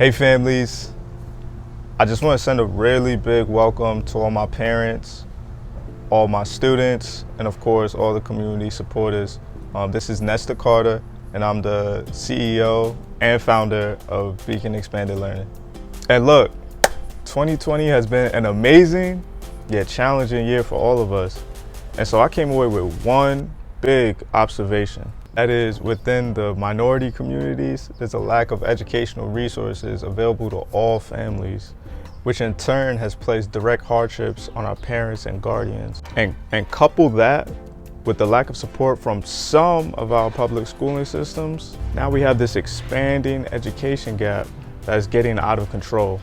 Hey families, I just want to send a really big welcome to all my parents, all my students, and of course all the community supporters. This is Nesta Carter, and I'm the CEO and founder of Beacon Expanded Learning. And look, 2020 has been an amazing yet challenging year for all of us. And so I came away with one big observation. That is, within the minority communities, there's a lack of educational resources available to all families, which in turn has placed direct hardships on our parents and guardians. And couple that with the lack of support from some of our public schooling systems, now we have this expanding education gap that is getting out of control.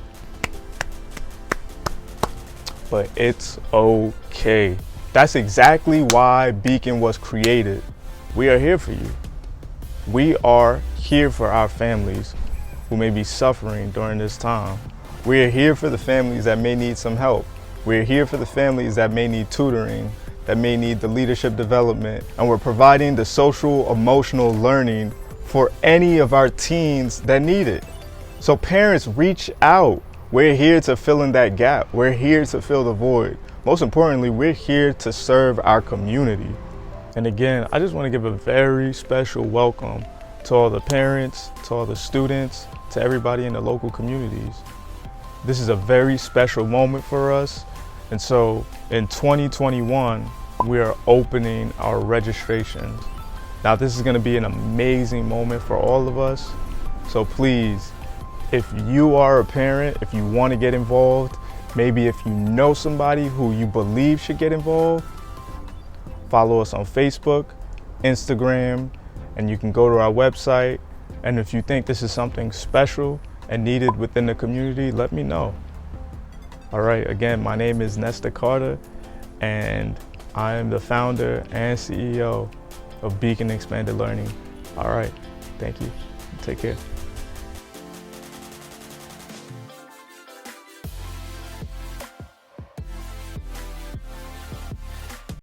But it's okay. That's exactly why Beacon was created. We are here for you. We are here for our families who may be suffering during this time. We are here for the families that may need some help. We're here for the families that may need tutoring, that may need the leadership development, and we're providing the social emotional learning for any of our teens that need it. So parents, reach out. We're here to fill in that gap. We're here to fill the void. Most importantly, we're here to serve our community. And again, I just want to give a very special welcome to all the parents, to all the students, to everybody in the local communities. This is a very special moment for us. And so in 2021, we are opening our registrations. Now, this is going to be an amazing moment for all of us. So please, if you are a parent, if you want to get involved, maybe if you know somebody who you believe should get involved, follow us on Facebook, Instagram, and you can go to our website. And if you think this is something special and needed within the community, let me know. All right, again, my name is Nesta Carter, and I am the founder and CEO of Beacon Expanded Learning. All right, thank you. Take care.